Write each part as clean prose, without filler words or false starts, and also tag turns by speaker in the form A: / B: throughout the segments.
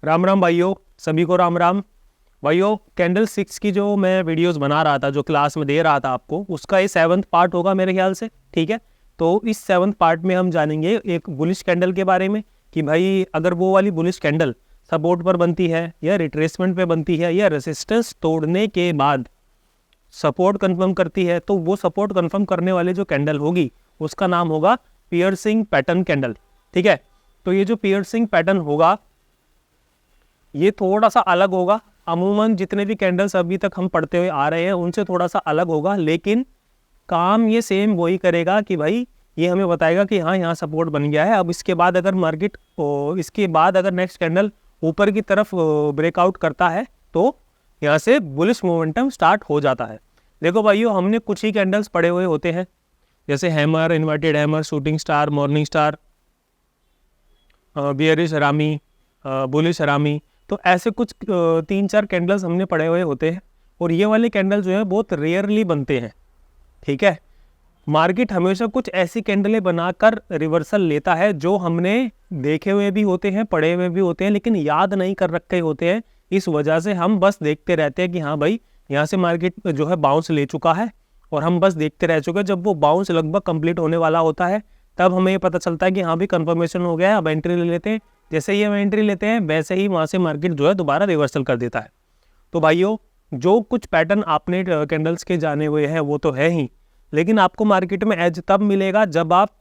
A: राम राम भाइयों, सभी को राम राम। भाइयों, कैंडल 6 की जो मैं वीडियोस बना रहा था, जो क्लास में दे रहा था आपको, उसका ये 7th पार्ट होगा मेरे ख्याल से। ठीक है, तो इस 7th पार्ट में हम जानेंगे एक बुलिश कैंडल के बारे में कि भाई अगर वो वाली बुलिश कैंडल सपोर्ट पर बनती है या रिट्रेसमेंट पे बनती है या रेसिस्टेंस तोड़ने के बाद सपोर्ट कंफर्म करती है, तो वो सपोर्ट कंफर्म करने वाले जो कैंडल होगी उसका नाम होगा पियर्सिंग पैटर्न कैंडल। ठीक है, तो ये जो पियर्सिंग पैटर्न होगा ये थोड़ा सा अलग होगा। अमूमन जितने भी कैंडल्स अभी तक हम पढ़ते हुए आ रहे हैं उनसे थोड़ा सा अलग होगा, लेकिन काम ये सेम वही करेगा कि भाई ये हमें बताएगा कि हाँ यहाँ सपोर्ट बन गया है। अब इसके बाद अगर मार्केट इसके बाद अगर नेक्स्ट कैंडल ऊपर की तरफ ब्रेकआउट करता है तो यहाँ से बुलिश मोमेंटम स्टार्ट हो जाता है। देखो भाइयों, हमने कुछ ही कैंडल्स पढ़े हुए होते हैं, जैसे hammer, inverted hammer, shooting star, morning star, bearish हरामी, बुलिश हरामी। तो ऐसे कुछ 3-4 कैंडल्स हमने पढ़े हुए होते हैं और ये वाले कैंडल जो है बहुत रेयरली बनते हैं। ठीक है, मार्केट हमेशा कुछ ऐसी कैंडलें बनाकर रिवर्सल लेता है जो हमने देखे हुए भी होते हैं, पढ़े हुए भी होते हैं, लेकिन याद नहीं कर रखे होते हैं। इस वजह से हम बस देखते रहते हैं कि हाँ भाई यहाँ से मार्केट जो है बाउंस ले चुका है और हम बस देखते रह चुके हैं। जब वो बाउंस लगभग कंप्लीट होने वाला होता है तब हमें ये पता चलता है कि हाँ भाई कंफर्मेशन हो गया है, अब एंट्री ले लेते हैं। जैसे ही हम एंट्री लेते हैं वैसे ही वहाँ से मार्केट जो है दोबारा रिवर्सल कर देता है। तो भाइयों, जो कुछ पैटर्न आपने कैंडल्स के जाने हुए हैं वो तो है ही, लेकिन आपको मार्केट में एज तब मिलेगा जब आप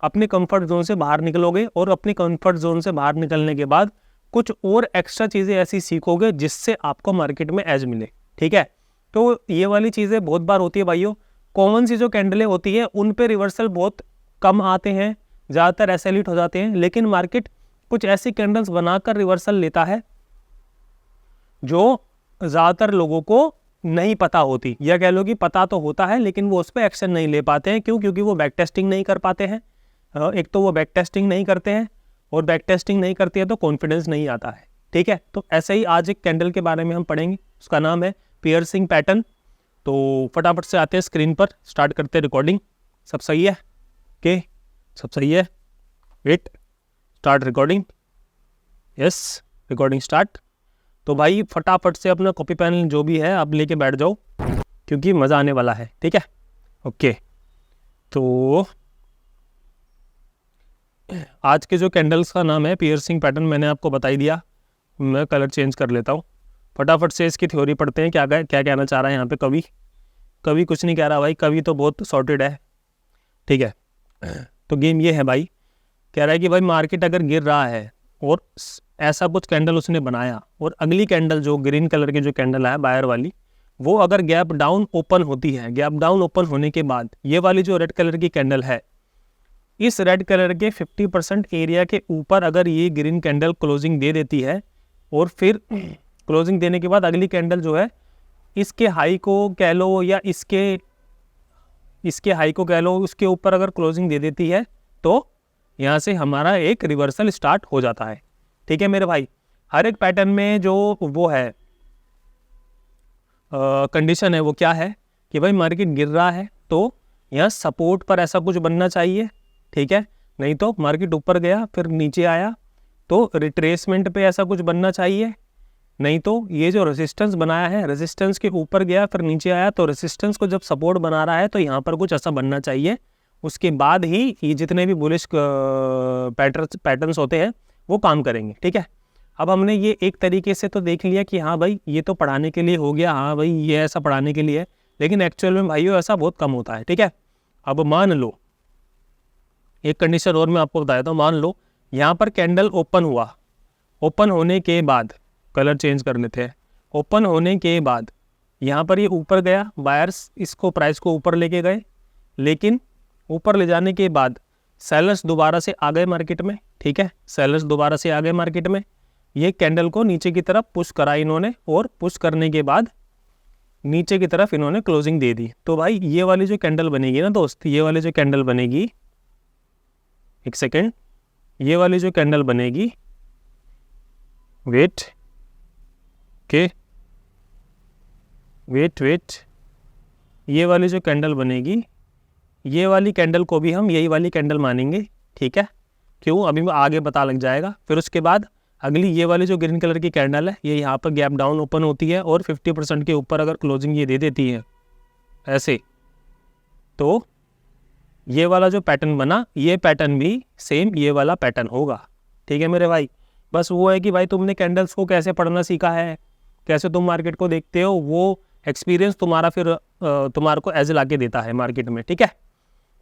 A: अपने कंफर्ट जोन से बाहर निकलोगे और अपने कंफर्ट जोन से बाहर निकलने के बाद कुछ और एक्स्ट्रा चीज़ें ऐसी सीखोगे जिससे आपको मार्केट में एज मिले। ठीक है, तो ये वाली चीज़ें बहुत बार होती है भाइयों। कॉमन सी जो कैंडलें होती है उन पे रिवर्सल बहुत कम आते हैं, ज़्यादातर एसेलिट हो जाते हैं, लेकिन मार्केट कुछ ऐसी कैंडल्स बनाकर रिवर्सल लेता है जो ज़्यादातर लोगों को नहीं पता होती, या कह लो कि पता तो होता है लेकिन वो उस पर एक्शन नहीं ले पाते हैं। क्यों? क्योंकि वो बैक टेस्टिंग नहीं कर पाते हैं। एक तो वो बैक टेस्टिंग नहीं करते हैं, और बैक टेस्टिंग नहीं करती है तो कॉन्फिडेंस नहीं आता है। ठीक है, तो ऐसे ही आज एक कैंडल के बारे में हम पढ़ेंगे, उसका नाम है पियर्सिंग पैटर्न। तो फटाफट से आते हैं स्क्रीन पर, स्टार्ट करते हैं रिकॉर्डिंग। सब सही है? के सब सही है? Wait, start recording. Yes, recording start. तो भाई फटाफट से अपना कॉपी पेन जो भी है आप लेके बैठ जाओ, क्योंकि मज़ा आने वाला है। ठीक है, ओके। तो आज के जो कैंडल्स का नाम है पियर्सिंग पैटर्न, मैंने आपको बता ही दिया। मैं कलर चेंज कर लेता हूँ। फटाफट से इसकी थ्योरी पढ़ते हैं। क्या कहना चाह रहा है यहाँ पे कवि कुछ नहीं कह रहा भाई, कवि तो बहुत सॉर्टेड है। ठीक है, तो गेम ये है भाई, कह रहा है कि भाई मार्केट अगर गिर रहा है और ऐसा कुछ कैंडल उसने बनाया और अगली कैंडल जो ग्रीन कलर की जो कैंडल है बायर वाली, वो अगर गैप डाउन ओपन होती है, गैप डाउन ओपन होने के बाद ये वाली जो रेड कलर की कैंडल है, इस रेड कलर के 50% एरिया के ऊपर अगर ये ग्रीन कैंडल क्लोजिंग दे देती है और फिर क्लोजिंग देने के बाद अगली कैंडल जो है इसके हाई को कह लो या इसके हाई को कह लो, उसके ऊपर अगर क्लोजिंग दे देती है तो यहाँ से हमारा एक रिवर्सल स्टार्ट हो जाता है। ठीक है मेरे भाई, हर एक पैटर्न में जो वो है कंडीशन है वो क्या है कि भाई मार्केट गिर रहा है तो यहाँ सपोर्ट पर ऐसा कुछ बनना चाहिए। ठीक है, नहीं तो मार्केट ऊपर गया फिर नीचे आया तो रिट्रेसमेंट पे ऐसा कुछ बनना चाहिए, नहीं तो ये जो रेजिस्टेंस बनाया है, रेजिस्टेंस के ऊपर गया फिर नीचे आया तो रेजिस्टेंस को जब सपोर्ट बना रहा है तो यहाँ पर कुछ ऐसा बनना चाहिए। उसके बाद ही ये जितने भी बुलिश पैटर्न्स होते हैं वो काम करेंगे। ठीक है, अब हमने ये एक तरीके से तो देख लिया कि हाँ भाई ये तो पढ़ाने के लिए हो गया, हाँ भाई ये ऐसा पढ़ाने के लिए है, लेकिन एक्चुअल में भाइयों ऐसा बहुत कम होता है। ठीक है, अब मान लो एक कंडीशन और मैं आपको बताया था। मान लो यहाँ पर कैंडल ओपन हुआ, ओपन होने के बाद कलर चेंज कर लेते हैं। ओपन होने के बाद यहाँ पर ये ऊपर गया, बायर्स इसको प्राइस को ऊपर लेके गए, लेकिन ऊपर ले जाने के बाद सेलर्स दोबारा से आ गए मार्केट में। ठीक है, सेलर्स दोबारा से आ गए मार्केट में, ये कैंडल को नीचे की तरफ पुश करा इन्होंने और पुश करने के बाद नीचे की तरफ इन्होंने क्लोजिंग दे दी। तो भाई ये वाली जो कैंडल बनेगी ना दोस्त, ये वाली जो कैंडल बनेगी, एक सेकेंड, ये वाली जो कैंडल बनेगी, वेट के वेट, ये वाली जो कैंडल बनेगी, ये वाली कैंडल को भी हम यही वाली कैंडल मानेंगे। ठीक है, क्यों? अभी आगे पता लग जाएगा। फिर उसके बाद अगली ये वाली जो ग्रीन कलर की कैंडल है, ये यहाँ पर गैप डाउन ओपन होती है और 50% के ऊपर अगर क्लोजिंग ये दे देती है ऐसे, तो ये वाला जो पैटर्न बना, ये पैटर्न भी सेम ये वाला पैटर्न होगा। ठीक है मेरे भाई, बस वो है कि भाई तुमने कैंडल्स को कैसे पढ़ना सीखा है, कैसे तुम मार्केट को देखते हो, वो एक्सपीरियंस तुम्हारा फिर तुम्हारे को एज ला के देता है मार्केट में। ठीक है,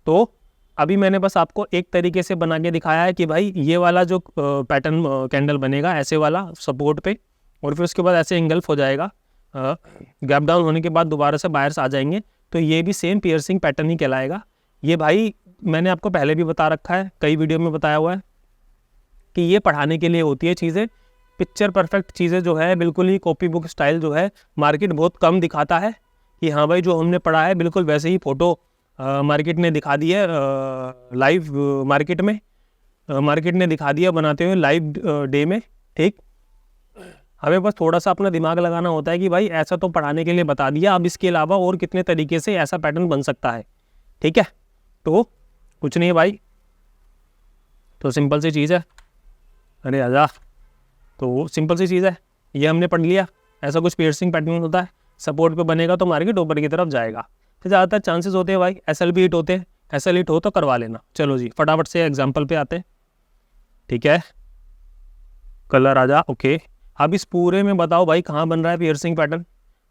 A: तो अभी मैंने बस आपको एक तरीके से बना के दिखाया है कि भाई ये वाला जो पैटर्न कैंडल बनेगा ऐसे वाला सपोर्ट पे, और फिर उसके बाद ऐसे इंगल्फ हो जाएगा, गैप डाउन होने के बाद दोबारा से बायर्स आ जाएंगे, तो ये भी सेम पियर्सिंग पैटर्न ही कहलाएगा। ये भाई मैंने आपको पहले भी बता रखा है, कई वीडियो में बताया हुआ है कि ये पढ़ाने के लिए होती है चीज़ें। पिक्चर परफेक्ट चीज़ें जो है बिल्कुल ही कॉपी बुक स्टाइल जो है मार्केट बहुत कम दिखाता है कि हाँ भाई जो हमने पढ़ा है बिल्कुल वैसे ही फ़ोटो मार्केट ने दिखा दी है, लाइव मार्केट ने दिखा दिया बनाते हुए लाइव डे में। ठीक, हमें बस थोड़ा सा अपना दिमाग लगाना होता है कि भाई ऐसा तो पढ़ाने के लिए बता दिया, अब इसके अलावा और कितने तरीके से ऐसा पैटर्न बन सकता है। ठीक है, तो कुछ नहीं है भाई, तो सिंपल सी चीज़ है। अरे आजा, तो सिंपल सी चीज़ है, ये हमने पढ़ लिया, ऐसा कुछ पियर्सिंग पैटर्न होता है, सपोर्ट पे बनेगा तो मार्केट ऊपर की तरफ जाएगा। तो ज़्यादातर चांसेस होते हैं भाई एसएल भी हिट होते हैं, एसएल हिट हो तो करवा लेना। चलो जी फटाफट से एग्जांपल पे आते हैं। ठीक है, कलर आजा, ओके। अब इस पूरे में बताओ भाई कहाँ बन रहा है पियर्सिंग पैटर्न।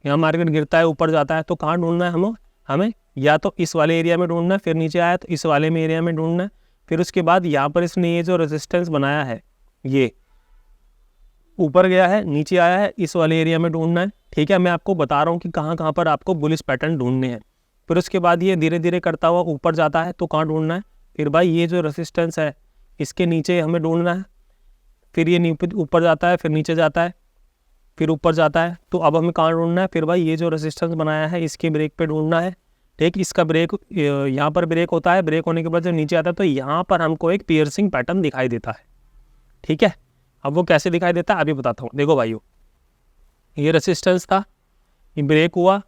A: यहाँ मार्केट गिरता है ऊपर जाता है, तो कहाँ ढूंढना है हमें या तो इस वाले एरिया में ढूंढना है, फिर नीचे आया तो इस वाले में एरिया में ढूंढना है, फिर उसके बाद यहाँ पर इसने ये जो रेजिस्टेंस बनाया है ये ऊपर गया है नीचे आया है, इस वाले एरिया में ढूंढना है। ठीक है, मैं आपको बता रहा हूँ कि कहाँ कहाँ पर आपको बुलिश पैटर्न ढूंढने हैं। फिर उसके बाद ये धीरे धीरे करता हुआ ऊपर जाता है, तो कहाँ ढूंढना है, फिर भाई ये जो रेजिस्टेंस है इसके नीचे हमें ढूंढना है, फिर ये ऊपर जाता है, फिर नीचे जाता है, फिर ऊपर जाता है, तो अब हमें कहाँ ढूंढना है, फिर भाई ये जो रेजिस्टेंस बनाया है इसके ब्रेक पे ढूंढना है। ठीक, इसका ब्रेक यहाँ पर ब्रेक होता है, ब्रेक होने के बाद जब नीचे आता है तो यहाँ पर हमको एक पियर्सिंग पैटर्न दिखाई देता है। ठीक है, अब वो कैसे दिखाई देता है अभी बताता हूँ। देखो भाइयों, ये रेजिस्टेंस था, ये ब्रेक हुआ,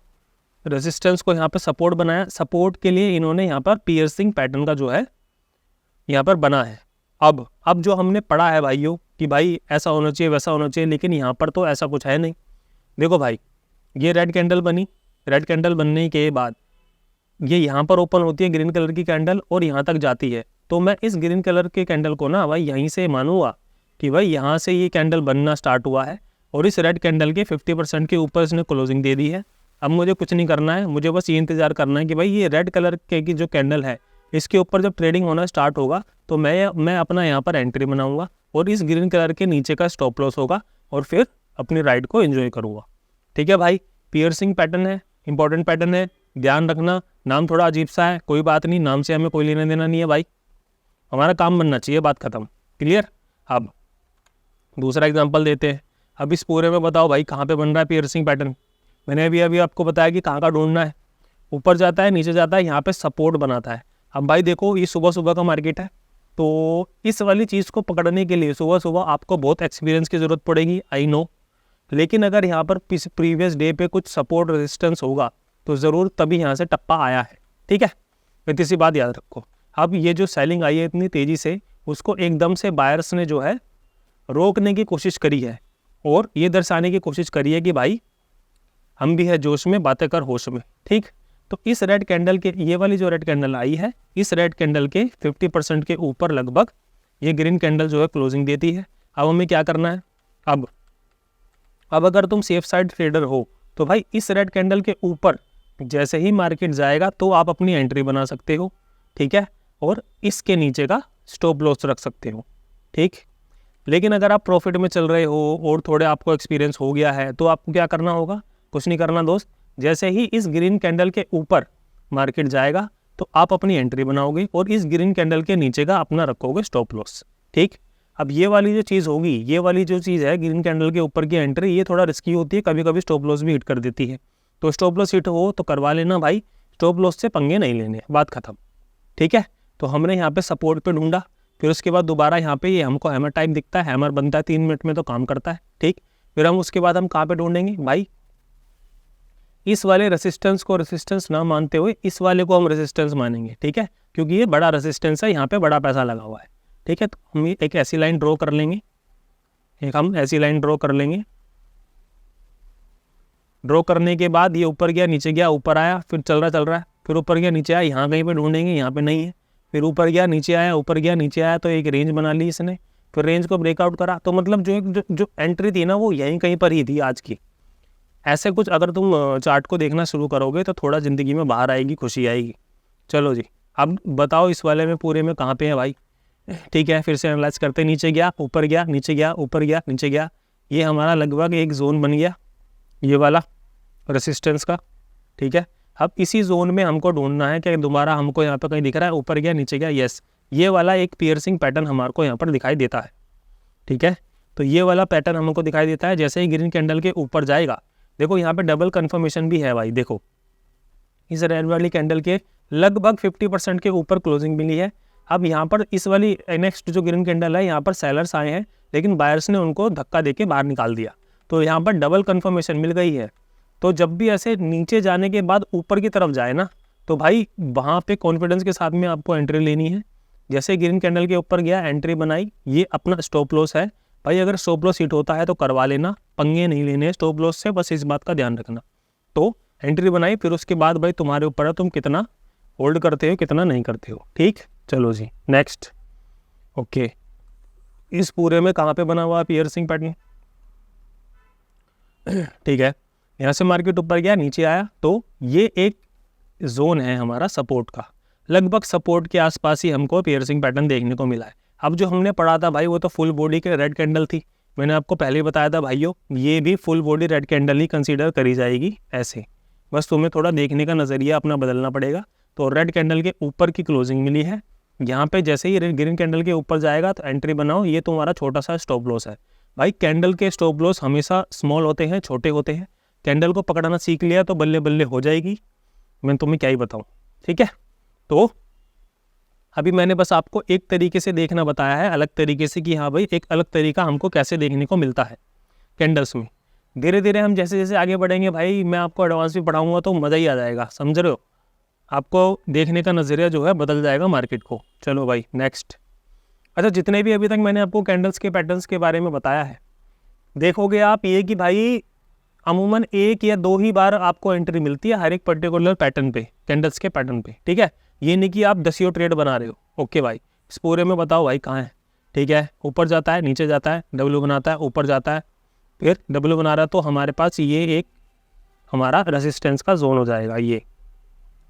A: रेजिस्टेंस को यहाँ पर सपोर्ट बनाया, सपोर्ट के लिए इन्होंने यहाँ पर पियर्सिंग पैटर्न का जो है यहाँ पर बना है। अब जो हमने पढ़ा है भाइयों कि भाई ऐसा होना चाहिए वैसा होना चाहिए, लेकिन यहाँ पर तो ऐसा कुछ है नहीं। देखो भाई, ये रेड कैंडल बनी, रेड कैंडल बनने के बाद ये यहाँ पर ओपन होती है ग्रीन कलर की कैंडल और यहाँ तक जाती है, तो मैं इस ग्रीन कलर के कैंडल को ना भाई यहीं से मानूंगा कि भाई यहाँ से ये कैंडल बनना स्टार्ट हुआ है और इस रेड कैंडल के 50% के ऊपर इसने क्लोजिंग दे दी है। अब मुझे कुछ नहीं करना है, मुझे बस ये इंतज़ार करना है कि भाई ये रेड कलर के की जो कैंडल है इसके ऊपर जब ट्रेडिंग होना स्टार्ट होगा तो मैं अपना यहाँ पर एंट्री बनाऊंगा और इस ग्रीन कलर के नीचे का स्टॉप लॉस होगा और फिर अपनी राइड को एंजॉय करूँगा। ठीक है भाई, पियर्सिंग पैटर्न है, इंपॉर्टेंट पैटर्न है, ध्यान रखना। नाम थोड़ा अजीब सा है, कोई बात नहीं, नाम से हमें कोई लेना देना नहीं है भाई, हमारा काम बनना चाहिए, बात खत्म, क्लियर। अब दूसरा एग्जांपल देते हैं। अब इस पूरे में बताओ भाई कहाँ पे बन रहा है पियर्सिंग पैटर्न। मैंने अभी आपको बताया कि कहाँ का ढूंढना है, ऊपर जाता है नीचे जाता है, यहाँ पे सपोर्ट बनाता है। अब भाई देखो ये सुबह सुबह का मार्केट है, तो इस वाली चीज़ को पकड़ने के लिए सुबह सुबह आपको बहुत एक्सपीरियंस की ज़रूरत पड़ेगी, आई नो, लेकिन अगर यहाँ पर प्रीवियस डे पे कुछ सपोर्ट रेजिस्टेंस होगा तो ज़रूर तभी यहाँ से टप्पा आया है। ठीक है, इतनी सी बात याद रखो। अब ये जो सेलिंग आई है इतनी तेज़ी से, उसको एकदम से बायर्स ने जो है रोकने की कोशिश करी है और ये दर्शाने की कोशिश करी है कि भाई हम भी है जोश में, बातें कर होश में। ठीक, तो इस रेड कैंडल के, ये वाली जो रेड कैंडल आई है, इस रेड कैंडल के 50% के ऊपर लगभग ये ग्रीन कैंडल जो है क्लोजिंग देती है। अब हमें क्या करना है, अब अगर तुम सेफ साइड ट्रेडर हो तो भाई इस रेड कैंडल के ऊपर जैसे ही मार्केट जाएगा तो आप अपनी एंट्री बना सकते हो। ठीक है, और इसके नीचे का स्टॉप लॉस रख सकते हो। ठीक, लेकिन अगर आप प्रॉफिट में चल रहे हो और थोड़े आपको एक्सपीरियंस हो गया है तो आपको क्या करना होगा, कुछ नहीं करना दोस्त। जैसे ही इस ग्रीन कैंडल के ऊपर मार्केट जाएगा तो आप अपनी एंट्री बनाओगे और इस ग्रीन कैंडल के नीचे का अपना रखोगे स्टॉप लॉस। ठीक, अब ये वाली जो चीज़ होगी, ये वाली जो चीज़ है ग्रीन कैंडल के ऊपर की एंट्री, ये थोड़ा रिस्की होती है, कभी कभी स्टॉप लॉस भी हिट कर देती है। तो स्टॉप लॉस हिट हो तो करवा लेना भाई, स्टॉप लॉस से पंगे नहीं लेने, बात खत्म। ठीक है, तो हमने यहाँ पे सपोर्ट पे ढूंढा, फिर उसके बाद दोबारा यहाँ पे ये हमको हैमर टाइप दिखता है, हैमर बनता है 3 मिनट में तो काम करता है। ठीक, फिर हम उसके बाद हम कहाँ पे ढूंढेंगे भाई, इस वाले रेसिस्टेंस को रेसिस्टेंस ना मानते हुए इस वाले को हम रेसिस्टेंस मानेंगे। ठीक है, क्योंकि ये बड़ा रेसिस्टेंस है, यहाँ पे बड़ा पैसा लगा हुआ है। ठीक है, तो हम एक ऐसी लाइन ड्रॉ कर लेंगे, एक हम ऐसी लाइन ड्रॉ कर लेंगे। ड्रॉ करने के बाद ये ऊपर गया, नीचे गया, ऊपर आया, फिर चल रहा है, फिर ऊपर गया, नीचे आया, यहाँ कहीं पे ढूंढेंगे, यहाँ पे नहीं है, फिर ऊपर गया, नीचे आया, ऊपर गया, नीचे आया, तो एक रेंज बना ली इसने, फिर रेंज को ब्रेकआउट करा। तो मतलब जो एंट्री थी ना वो यहीं कहीं पर ही थी आज की। ऐसे कुछ अगर तुम चार्ट को देखना शुरू करोगे तो थोड़ा ज़िंदगी में बाहर आएगी, खुशी आएगी। चलो जी, अब बताओ इस वाले में पूरे में कहाँ पे है भाई। ठीक है, फिर से एनालाइज करते, नीचे गया, ऊपर गया, नीचे गया, ऊपर गया, नीचे गया, ये हमारा लगभग एक जोन बन गया, ये वाला रेसिस्टेंस का। ठीक है, अब इसी जोन में हमको ढूंढना है कि दोबारा हमको यहाँ पर कहीं दिख रहा है, ऊपर गया, नीचे गया, यस, ये वाला एक पियर्सिंग पैटर्न हमारे को यहाँ पर दिखाई देता है। ठीक है, तो ये वाला पैटर्न हमको दिखाई देता है। जैसे ही ग्रीन कैंडल के ऊपर जाएगा, देखो यहाँ पे डबल कंफर्मेशन भी है भाई। देखो इस रेड वाली कैंडल के लगभग 50% के ऊपर क्लोजिंग मिली है। अब यहाँ पर इस वाली नेक्स्ट जो ग्रीन कैंडल है, यहाँ पर सेलर्स आए हैं, लेकिन बायर्स ने उनको धक्का देके बाहर निकाल दिया, तो यहाँ पर डबल कंफर्मेशन मिल गई है। तो जब भी ऐसे नीचे जाने के बाद ऊपर की तरफ जाए ना, तो भाई वहाँ पे कॉन्फिडेंस के साथ में आपको एंट्री लेनी है। जैसे ग्रीन कैंडल के ऊपर गया, एंट्री बनाई, ये अपना स्टॉप लॉस है भाई। अगर स्टॉप लॉस हिट होता है तो करवा लेना, पंगे नहीं लेने स्टॉप लॉस से, बस इस बात का ध्यान रखना। तो एंट्री बनाई, फिर उसके बाद भाई तुम्हारे ऊपर है तुम कितना होल्ड करते हो, कितना नहीं करते हो। ठीक, चलो जी नेक्स्ट। ओके, इस पूरे में कहाँ पे बना हुआ पियर्सिंग पैटर्न। ठीक है, यहाँ से मार्केट ऊपर गया, नीचे आया, तो ये एक जोन है हमारा सपोर्ट का, लगभग सपोर्ट के आसपास ही हमको पियर्सिंग पैटर्न देखने को मिला है। अब जो हमने पढ़ा था भाई वो तो फुल बॉडी के रेड कैंडल थी, मैंने आपको पहले ही बताया था भाइयों, ये भी फुल बॉडी रेड कैंडल ही कंसीडर करी जाएगी ऐसे। बस तुम्हें थोड़ा देखने का नज़रिया अपना बदलना पड़ेगा। तो रेड कैंडल के ऊपर की क्लोजिंग मिली है, यहाँ पे जैसे ही ग्रीन कैंडल के ऊपर जाएगा तो एंट्री बनाओ, ये तुम्हारा छोटा सा स्टॉप लॉस है। भाई कैंडल के स्टॉप लॉस हमेशा स्मॉल होते हैं, छोटे होते हैं। कैंडल को पकड़ना सीख लिया तो बल्ले बल्ले हो जाएगी, मैं तुम्हें क्या ही बताऊँ। ठीक है, तो अभी मैंने बस आपको एक तरीके से देखना बताया है, अलग तरीके से, कि हाँ भाई एक अलग तरीका हमको कैसे देखने को मिलता है कैंडल्स में। धीरे धीरे हम जैसे जैसे आगे बढ़ेंगे भाई, मैं आपको एडवांस भी पढ़ाऊंगा तो मज़ा ही आ जाएगा, समझ रहे हो। आपको देखने का नज़रिया जो है बदल जाएगा मार्केट को। चलो भाई नेक्स्ट। अच्छा, जितने भी अभी तक मैंने आपको कैंडल्स के पैटर्न्स के बारे में बताया है, देखोगे आप ये कि भाई अमूमन एक या दो ही बार आपको एंट्री मिलती है हर एक पर्टिकुलर पैटर्न पे, कैंडल्स के पैटर्न पे। ठीक है, ये नहीं कि आप 10 ट्रेड बना रहे हो। ओके भाई, इस पूरे में बताओ भाई कहाँ है। ठीक है, ऊपर जाता है, नीचे जाता है, डब्ल्यू बनाता है, ऊपर जाता है, फिर डब्ल्यू बना रहा है, तो हमारे पास ये एक हमारा रेसिस्टेंस का जोन हो जाएगा ये।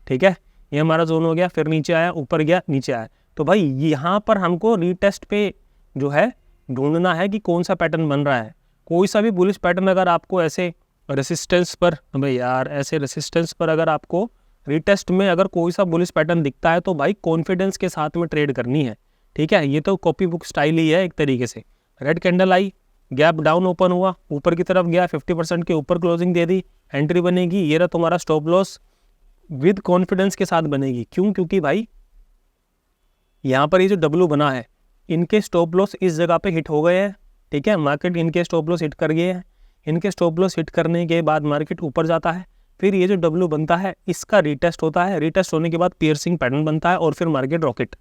A: ठीक है, ये हमारा जोन हो गया, फिर नीचे आया, ऊपर गया, नीचे आया। तो भाई यहाँ पर हमको रीटेस्ट पे जो है ढूंढना है कि कौन सा पैटर्न बन रहा है। कोई सा भी बुलिश पैटर्न अगर आपको ऐसे रेसिस्टेंस पर, भाई यार ऐसे रेसिस्टेंस पर अगर आपको रीटेस्ट में अगर कोई सा बुलिश पैटर्न दिखता है तो भाई कॉन्फिडेंस के साथ में ट्रेड करनी है। ठीक है, ये तो कॉपी बुक स्टाइल ही है एक तरीके से। रेड कैंडल आई, गैप डाउन ओपन हुआ, ऊपर की तरफ गया, 50% के ऊपर क्लोजिंग दे दी, एंट्री बनेगी, ये रहा तुम्हारा स्टॉप लॉस, विद कॉन्फिडेंस के साथ बनेगी। क्यों? क्योंकि भाई यहाँ पर ये जो डब्ल्यू बना है, इनके स्टॉप लॉस इस जगह पे हिट हो गए हैं। ठीक है, मार्केट इनके स्टॉप लॉस हिट कर गए हैं। इनके स्टॉप लॉस हिट करने के बाद मार्केट ऊपर जाता है, फिर ये जो डब्ल्यू बनता है इसका रीटेस्ट होता है, रीटेस्ट होने के बाद पियर्सिंग पैटर्न बनता है और फिर मार्केट रॉकेट।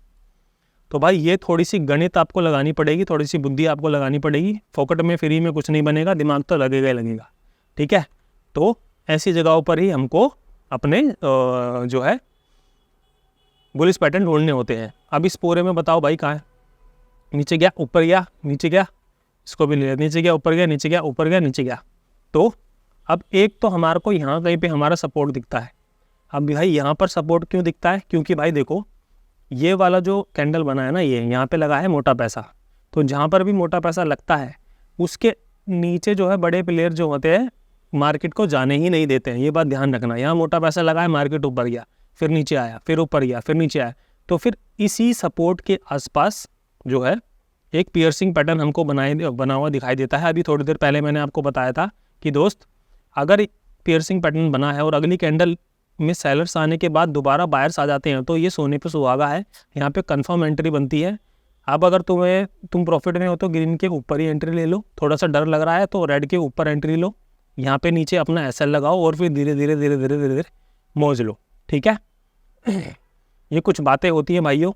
A: तो भाई ये थोड़ी सी गणित आपको लगानी पड़ेगी, थोड़ी सी बुद्धि आपको लगानी पड़ेगी। फोकट में फ्री में कुछ नहीं बनेगा, दिमाग तो लगेगा ही लगेगा। ठीक है, तो ऐसी जगहों पर ही हमको अपने जो है बुलिश पैटर्न ढूंढने होते हैं। अब इस पूरे में बताओ भाई कहाँ है। नीचे गया, ऊपर गया, नीचे गया, इसको भी ले लिया, नीचे गया, ऊपर गया, नीचे गया, ऊपर गया, नीचे गया। तो अब एक तो हमारे को यहाँ कहीं पे हमारा सपोर्ट दिखता है। अब भाई यहाँ पर सपोर्ट क्यों दिखता है? क्योंकि भाई देखो ये वाला जो कैंडल बना है ना, ये यहाँ पे लगा है मोटा पैसा। तो जहाँ पर भी मोटा पैसा लगता है उसके नीचे जो है बड़े प्लेयर जो होते हैं मार्केट को जाने ही नहीं देते हैं। ये बात ध्यान रखना। यहाँ मोटा पैसा लगा है, मार्केट ऊपर गया, फिर नीचे आया, फिर ऊपर गया, फिर नीचे आया। तो फिर इसी सपोर्ट के आसपास जो है एक पियर्सिंग पैटर्न हमको बना हुआ दिखाई देता है। अभी थोड़ी देर पहले मैंने आपको बताया था कि दोस्त अगर पियर्सिंग पैटर्न बना है और अगली कैंडल में सेलर्स आने के बाद दोबारा बायर्स आ जाते हैं तो ये सोने पे सुहागा है। यहाँ पे कंफर्म एंट्री बनती है। अब अगर तुम प्रॉफिट में हो तो ग्रीन के ऊपर ही एंट्री ले लो, थोड़ा सा डर लग रहा है तो रेड के ऊपर एंट्री लो, यहाँ पे नीचे अपना एसएल लगाओ और फिर धीरे धीरे धीरे धीरे धीरे धीरे मौज लो। ठीक है, ये कुछ बातें होती हैं भाइयों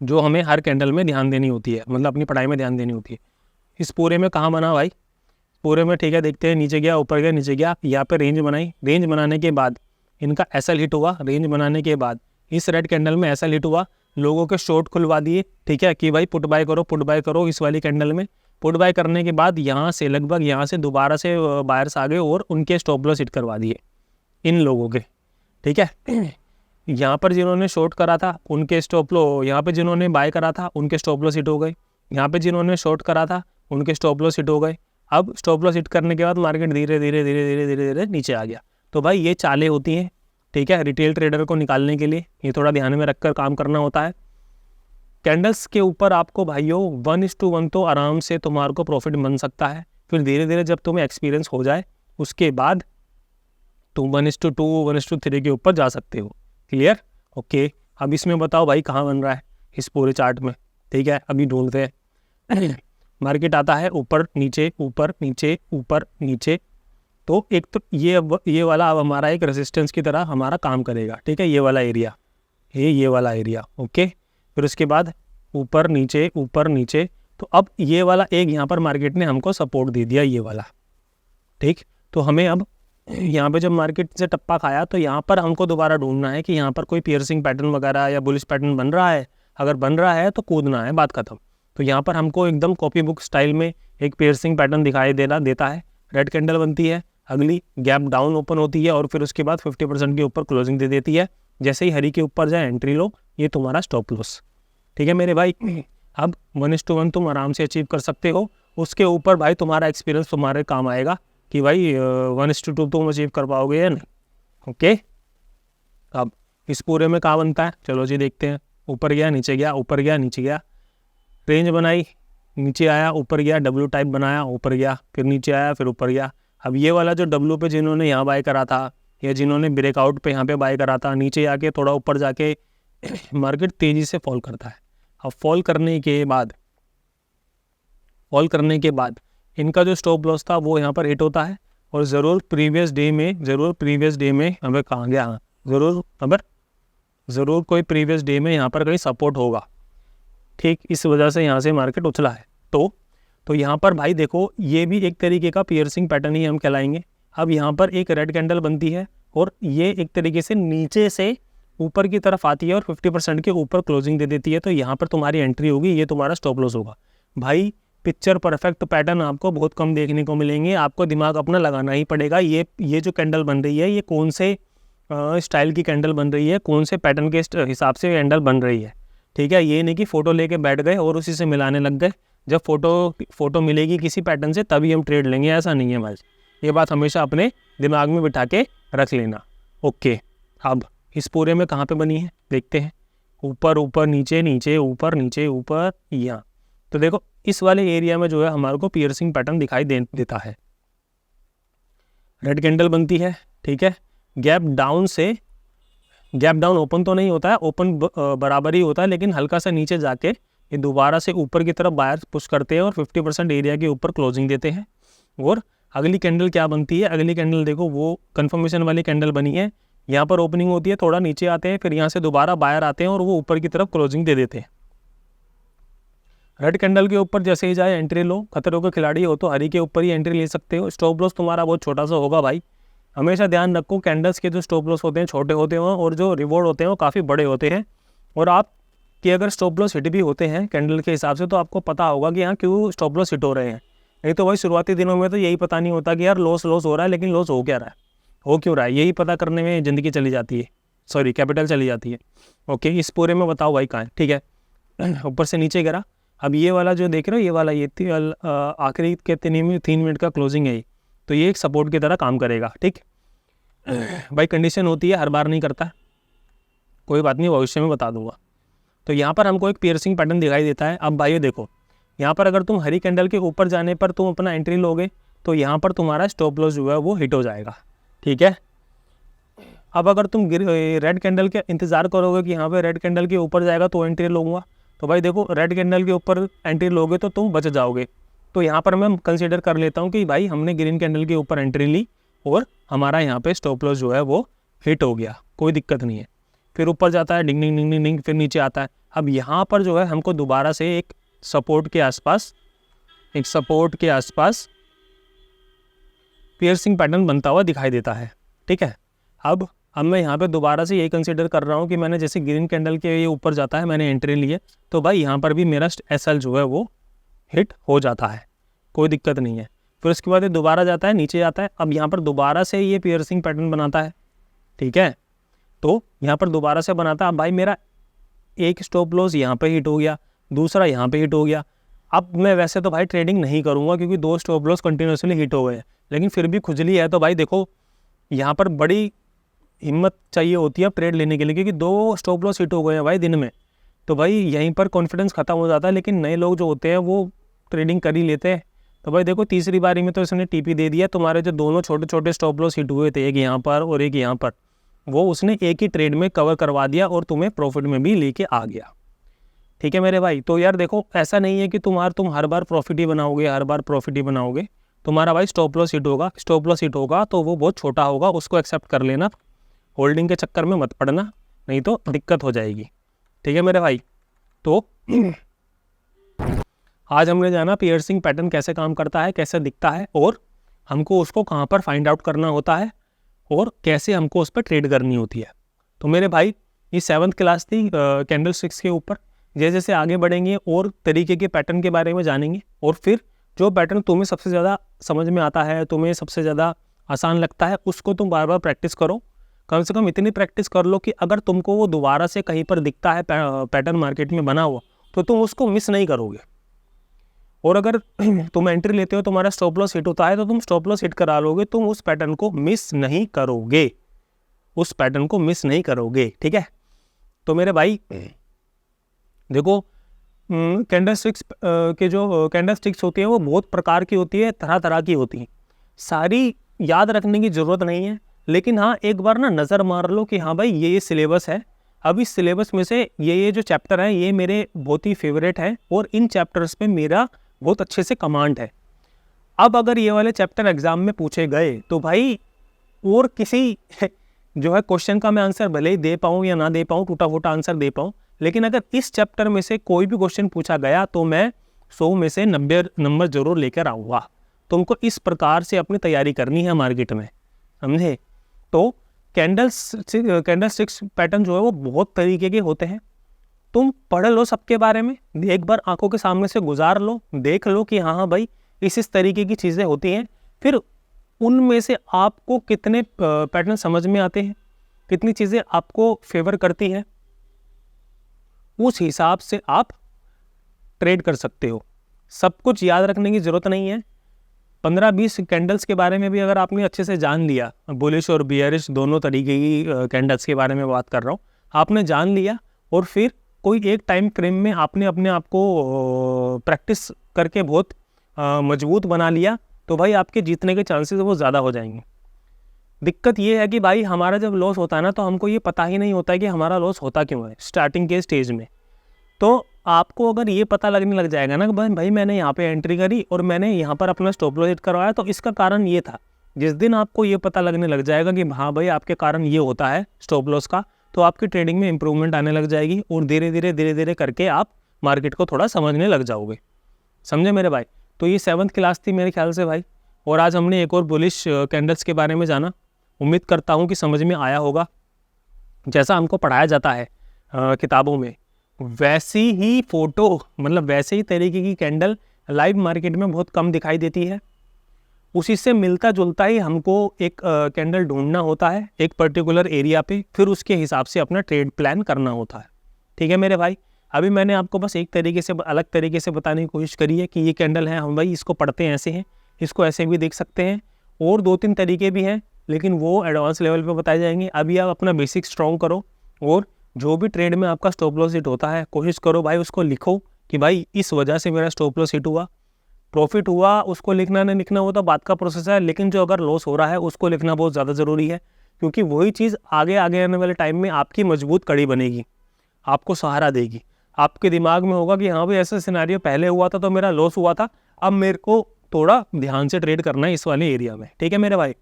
A: जो हमें हर कैंडल में ध्यान देनी होती है, मतलब अपनी पढ़ाई में ध्यान देनी होती है। इस पूरे में कहाँ बना भाई, पूरे में ठीक है, देखते हैं, नीचे गया, ऊपर गया, नीचे गया, यहाँ पे रेंज बनाई, रेंज बनाने के बाद इनका एसएल हिट हुआ, रेंज बनाने के बाद इस रेड कैंडल में एसएल हिट हुआ, लोगों के शॉर्ट खुलवा दिए, ठीक है, कि भाई पुट बाय करो, पुट बाय करो इस वाली कैंडल में। पुट बाय करने के बाद यहाँ से लगभग यहाँ से दोबारा से बायर्स आ गए और उनके स्टॉप लॉस हिट करवा दिए इन लोगों के, ठीक है। यहाँ पर जिन्होंने शॉर्ट करा था उनके स्टॉप लॉस, यहाँ पे जिन्होंने बाय करा था उनके स्टॉप लॉस हिट हो गए, यहाँ पे जिन्होंने शॉर्ट करा था उनके स्टॉप लॉस हिट हो गए। अब स्टॉप लॉस हिट करने के बाद मार्केट धीरे धीरे धीरे धीरे धीरे धीरे नीचे आ गया। तो भाई ये चालें होती हैं, ठीक है, रिटेल ट्रेडर को निकालने के लिए ये थोड़ा ध्यान में रखकर काम करना होता है। कैंडल्स के ऊपर आपको भाइयों 1:1 तो आराम से तुम्हारे को प्रॉफिट बन सकता है। फिर धीरे धीरे जब तुम्हें एक्सपीरियंस हो जाए उसके बाद तुम 1:2 1:3 के ऊपर जा सकते हो। क्लियर? ओके। अब इसमें बताओ भाई कहाँ बन रहा है इस पूरे चार्ट में, ठीक है, अभी ढूंढते हैं। मार्केट आता है ऊपर नीचे ऊपर नीचे ऊपर नीचे, तो एक तो ये वाला अब हमारा एक रेजिस्टेंस की तरह हमारा काम करेगा, ठीक है, ये वाला एरिया, ये वाला एरिया, ओके। फिर उसके बाद ऊपर नीचे, तो अब ये वाला एक यहाँ पर मार्केट ने हमको सपोर्ट दे दिया, ये वाला, ठीक। तो हमें अब यहाँ पे जब मार्केट से टप्पा खाया तो यहाँ पर हमको दोबारा ढूंढना है कि यहाँ पर कोई पियर्सिंग पैटर्न वगैरह या बुलिश पैटर्न बन रहा है। अगर बन रहा है तो कूदना है, बात खत्म। तो यहाँ पर हमको एकदम कॉपी बुक स्टाइल में एक पियर्सिंग पैटर्न दिखाई देता है, रेड कैंडल बनती है, अगली गैप डाउन ओपन होती है और फिर उसके बाद 50% के ऊपर क्लोजिंग दे देती है। जैसे ही हरी के ऊपर जाए एंट्री लो, ये तुम्हारा स्टॉप लॉस, ठीक है मेरे भाई। अब 1:1 तुम आराम से अचीव कर सकते हो। उसके ऊपर भाई तुम्हारा एक्सपीरियंस तुम्हारे काम आएगा कि भाई 1:2 तुम अचीव कर पाओगे या नहीं, ओके। अब इस पूरे में कहाँ बनता है, चलो जी देखते हैं। ऊपर गया, नीचे गया, ऊपर गया, नीचे गया, रेंज बनाई, नीचे आया, ऊपर गया, डब्ल्यू टाइप बनाया, ऊपर गया, फिर नीचे आया, फिर ऊपर गया। अब ये वाला जो डब्ल्यू पे जिन्होंने यहाँ बाय करा था या जिन्होंने ब्रेकआउट पे यहाँ पे बाय करा था, नीचे आके थोड़ा ऊपर जाके मार्केट तेज़ी से फॉल करता है। अब फॉल करने के बाद इनका जो स्टॉप लॉस था वो यहाँ पर हिट होता है और ज़रूर प्रीवियस डे में हमें कहाँ गया, ज़रूर कोई प्रीवियस डे में यहाँ पर कहीं सपोर्ट होगा, ठीक। इस वजह से यहाँ से मार्केट उछला है। तो यहाँ पर भाई देखो, ये भी एक तरीके का पियर्सिंग पैटर्न ही हम कहलाएंगे। अब यहाँ पर एक रेड कैंडल बनती है और ये एक तरीके से नीचे से ऊपर की तरफ आती है और 50% के ऊपर क्लोजिंग दे देती है। तो यहाँ पर तुम्हारी एंट्री होगी, ये तुम्हारा स्टॉप लॉस होगा। भाई पिक्चर परफेक्ट पैटर्न आपको बहुत कम देखने को मिलेंगे, आपको दिमाग अपना लगाना ही पड़ेगा। ये जो कैंडल बन रही है ये कौन से स्टाइल की कैंडल बन रही है, कौन से पैटर्न के हिसाब से कैंडल बन रही है, ठीक है। ये नहीं कि फ़ोटो लेके बैठ गए और उसी से मिलाने लग गए। जब फ़ोटो मिलेगी किसी पैटर्न से तभी हम ट्रेड लेंगे, ऐसा नहीं है भाई। ये बात हमेशा अपने दिमाग में बिठा के रख लेना, ओके। अब इस पूरे में कहाँ पे बनी है देखते हैं, ऊपर नीचे नीचे ऊपर नीचे ऊपर, यहाँ। तो देखो इस वाले एरिया में जो है हमारे को पियर्सिंग पैटर्न दिखाई देता है। रेड कैंडल बनती है, ठीक है, गैप डाउन ओपन तो नहीं होता है, ओपन बराबर ही होता है, लेकिन हल्का सा नीचे जाके ये दोबारा से ऊपर की तरफ बायर पुश करते हैं और 50% एरिया के ऊपर क्लोजिंग देते हैं। और अगली कैंडल क्या बनती है, अगली कैंडल देखो वो कंफर्मेशन वाली कैंडल बनी है। यहाँ पर ओपनिंग होती है, थोड़ा नीचे आते हैं, फिर यहाँ से दोबारा बायर आते हैं और वो ऊपर की तरफ क्लोजिंग दे देते हैं। रेड कैंडल के ऊपर जैसे ही जाए एंट्री लो, खतरों के खिलाड़ी हो तो हरी के ऊपर ही एंट्री ले सकते हो। स्टॉप लॉस तुम्हारा बहुत छोटा सा होगा भाई, हमेशा ध्यान रखो कैंडल्स के जो स्टॉप लॉस होते हैं छोटे होते हैं और जो रिवॉर्ड होते हैं वो काफ़ी बड़े होते हैं। और आप कि अगर स्टॉप लॉस हिट भी होते हैं कैंडल के हिसाब से तो आपको पता होगा कि यहाँ क्यों स्टॉप लॉस हिट हो रहे हैं। नहीं तो भाई शुरुआती दिनों में तो यही पता नहीं होता कि यार लॉस हो रहा है, लेकिन लॉस हो क्या रहा है, हो क्यों रहा है, यही पता करने में ज़िंदगी चली जाती है, सॉरी कैपिटल चली जाती है। ओके, इस पूरे में बताओ भाई कहाँ है, ठीक है। ऊपर से नीचे गिरा। अब ये वाला जो देख रहे हो, ये वाला ये आखिरी के 3 मिनट का क्लोजिंग है, तो ये एक सपोर्ट की तरह काम करेगा, ठीक। भाई कंडीशन होती है, हर बार नहीं करता, कोई बात नहीं, भविष्य में बता दूंगा। तो यहाँ पर हमको एक पियर्सिंग पैटर्न दिखाई देता है। अब भाई देखो, यहाँ पर अगर तुम हरी कैंडल के ऊपर जाने पर तुम अपना एंट्री लोगे तो यहाँ पर तुम्हारा स्टॉप लॉस जो है वो हिट हो जाएगा, ठीक है। अब अगर तुम रेड कैंडल के इंतज़ार करोगे कि यहाँ पे रेड कैंडल के ऊपर जाएगा तो एंट्री लूँगा, तो भाई देखो रेड कैंडल के ऊपर एंट्री लोगे तो तुम बच जाओगे। तो यहाँ पर मैं कंसीडर कर लेता हूँ कि भाई हमने ग्रीन कैंडल के ऊपर एंट्री ली और हमारा यहाँ पे स्टॉप लॉस जो है वो हिट हो गया, कोई दिक्कत नहीं है। फिर ऊपर जाता है डिंग डिंग डिंग डिंग, फिर नीचे आता है। अब यहाँ पर जो है हमको दोबारा से एक सपोर्ट के आसपास एक सपोर्ट के आसपास पियर्सिंग पैटर्न बनता हुआ दिखाई देता है। ठीक है, अब मैं यहाँ पे दोबारा से यही कंसीडर कर रहा हूँ कि मैंने जैसे ग्रीन कैंडल के ये ऊपर जाता है, मैंने एंट्री ली है, तो भाई यहाँ पर भी मेरा SL जो है वो हिट हो जाता है, कोई दिक्कत नहीं है। फिर उसके बाद ये दोबारा जाता है, नीचे जाता है, अब यहाँ पर दोबारा से ये पियर्सिंग पैटर्न बनाता है। ठीक है, तो यहाँ पर दोबारा से बनाता है। अब भाई मेरा एक स्टॉप लॉस यहाँ पे हिट हो गया, दूसरा यहाँ पे हिट हो गया। अब मैं वैसे तो भाई ट्रेडिंग नहीं करूँगा क्योंकि 2 स्टॉप लॉस कंटिन्यूसली हिट हो गए, लेकिन फिर भी खुजली है। तो भाई देखो, यहाँ पर बड़ी हिम्मत चाहिए होती है ट्रेड लेने के लिए, क्योंकि 2 स्टॉप लॉस हिट हो गए हैं भाई दिन में, तो भाई यहीं पर कॉन्फिडेंस खत्म हो जाता है। लेकिन नए लोग जो होते हैं वो ट्रेडिंग कर ही लेते हैं। तो भाई देखो, तीसरी बारी में तो इसने TP दे दिया। तुम्हारे जो दोनों छोटे छोटे स्टॉप लॉस हिट हुए थे, एक यहाँ पर और एक यहाँ पर, वो उसने एक ही ट्रेड में कवर करवा दिया और तुम्हें प्रॉफिट में भी लेके आ गया। ठीक है मेरे भाई, तो यार देखो, ऐसा नहीं है कि तुम हर बार प्रॉफिट ही बनाओगे, हर बार प्रॉफिट ही बनाओगे। तुम्हारा भाई स्टॉप लॉस हिट होगा, स्टॉप लॉस हिट होगा तो वो बहुत छोटा होगा, उसको एक्सेप्ट कर लेना। होल्डिंग के चक्कर में मत पड़ना, नहीं तो दिक्कत हो जाएगी। ठीक है मेरे भाई, तो आज हमने जाना पियर्सिंग पैटर्न कैसे काम करता है, कैसे दिखता है, और हमको उसको कहाँ पर फाइंड आउट करना होता है, और कैसे हमको उस पर ट्रेड करनी होती है। तो मेरे भाई, ये 7th क्लास थी कैंडल स्टिक्स के ऊपर। जैसे जैसे आगे बढ़ेंगे और तरीके के पैटर्न के बारे में जानेंगे, और फिर जो पैटर्न तुम्हें सबसे ज़्यादा समझ में आता है, तुम्हें सबसे ज़्यादा आसान लगता है, उसको तुम बार बार प्रैक्टिस करो। कम से कम इतनी प्रैक्टिस कर लो कि अगर तुमको वो दोबारा से कहीं पर दिखता है पैटर्न मार्केट में बना हुआ, तो तुम उसको मिस नहीं करोगे। और अगर तुम एंट्री लेते हो, तुम्हारा स्टॉप लॉस हिट होता है, तो तुम स्टॉप लॉस हिट करा लोगे, तुम उस पैटर्न को मिस नहीं करोगे, उस पैटर्न को मिस नहीं करोगे। ठीक है, तो मेरे भाई देखो, कैंडल स्टिक्स के जो कैंडल स्टिक्स होती है वो बहुत प्रकार की होती है, तरह तरह की होती हैं। सारी याद रखने की ज़रूरत नहीं है, लेकिन हाँ, एक बार ना नज़र मार लो कि हाँ भाई ये सिलेबस है। अब इस सिलेबस में से ये जो चैप्टर है ये मेरे बहुत ही फेवरेट है, और इन चैप्टर्स पे मेरा बहुत अच्छे से कमांड है। अब अगर ये वाले चैप्टर एग्जाम में पूछे गए तो भाई और किसी जो है क्वेश्चन का मैं आंसर भले ही दे पाऊँ या ना दे पाऊँ, टूटा फूटा आंसर दे पाऊँ, लेकिन अगर इस चैप्टर में से कोई भी क्वेश्चन पूछा गया तो मैं 100 में से 90 नंबर जरूर लेकर आऊँगा। तुमको इस प्रकार से अपनी तैयारी करनी है मार्केट में, समझे। तो कैंडल स्टिक्स पैटर्न जो है वो बहुत तरीके के होते हैं। तुम पढ़ लो सबके बारे में, एक बार आंखों के सामने से गुजार लो, देख लो कि हाँ भाई इस तरीके की चीज़ें होती हैं। फिर उनमें से आपको कितने पैटर्न समझ में आते हैं, कितनी चीज़ें आपको फेवर करती हैं, उस हिसाब से आप ट्रेड कर सकते हो। सब कुछ याद रखने की ज़रूरत नहीं है। 15-20 कैंडल्स के बारे में भी अगर आपने अच्छे से जान लिया, बुलिश और बियरिश दोनों तरीके की कैंडल्स के बारे में बात कर रहा हूँ, आपने जान लिया, और फिर कोई एक टाइम फ्रेम में आपने अपने आप को प्रैक्टिस करके बहुत मजबूत बना लिया, तो भाई आपके जीतने के चांसेस वो ज़्यादा हो जाएंगे। दिक्कत ये है कि भाई हमारा जब लॉस होता है ना, तो हमको ये पता ही नहीं होता है कि हमारा लॉस होता क्यों है स्टार्टिंग के स्टेज में। तो आपको अगर ये पता लगने लग जाएगा ना कि भाई मैंने यहाँ पे एंट्री करी और मैंने यहाँ पर अपना स्टॉप लॉस हिट करवाया, तो इसका कारण ये था। जिस दिन आपको ये पता लगने लग जाएगा कि हाँ भाई आपके कारण ये होता है स्टॉप लॉस का, तो आपकी ट्रेडिंग में इंप्रूवमेंट आने लग जाएगी, और धीरे धीरे करके आप मार्केट को थोड़ा समझने लग जाओगे। समझे मेरे भाई। तो ये 7th क्लास थी मेरे ख्याल से भाई, और आज हमने एक और बुलिश कैंडल्स के बारे में जाना। उम्मीद करता हूँ कि समझ में आया होगा। जैसा हमको पढ़ाया जाता है किताबों में, वैसी ही फोटो, मतलब वैसे ही तरीके की कैंडल लाइव मार्केट में बहुत कम दिखाई देती है। उसी से मिलता जुलता ही हमको एक कैंडल ढूंढना होता है एक पर्टिकुलर एरिया पे, फिर उसके हिसाब से अपना ट्रेड प्लान करना होता है। ठीक है मेरे भाई। अभी मैंने आपको बस एक तरीके से, अलग तरीके से बताने की कोशिश करी है कि ये कैंडल है, हम भाई इसको पढ़ते हैं ऐसे हैं, इसको ऐसे भी देख सकते हैं, और 2-3 तरीके भी हैं, लेकिन वो एडवांस लेवल पे बताए जाएंगे। अभी आप अपना बेसिक स्ट्रॉन्ग करो, और जो भी ट्रेड में आपका स्टॉप लॉस हिट होता है, कोशिश करो भाई उसको लिखो कि भाई इस वजह से मेरा स्टॉप लॉस हिट हुआ, प्रॉफिट हुआ। उसको लिखना नहीं लिखना वो तो बात का प्रोसेस है, लेकिन जो अगर लॉस हो रहा है उसको लिखना बहुत ज़्यादा ज़रूरी है, क्योंकि वही चीज़ आगे आने वाले टाइम में आपकी मजबूत कड़ी बनेगी, आपको सहारा देगी। आपके दिमाग में होगा कि हाँ भाई ऐसा सिनेरियो पहले हुआ था तो मेरा लॉस हुआ था, अब मेरे को थोड़ा ध्यान से ट्रेड करना है इस वाले एरिया में। ठीक है मेरे भाई।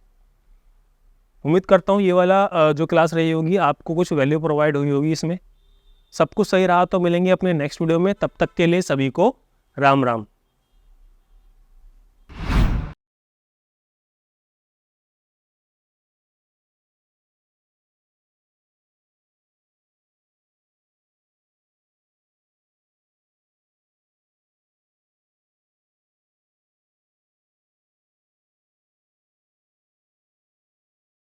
A: उम्मीद करता हूँ ये वाला जो क्लास रही होगी आपको कुछ वैल्यू प्रोवाइड हुई होगी इसमें। सब कुछ सही रहा तो मिलेंगे अपने नेक्स्ट वीडियो में, तब तक के लिए सभी को राम राम।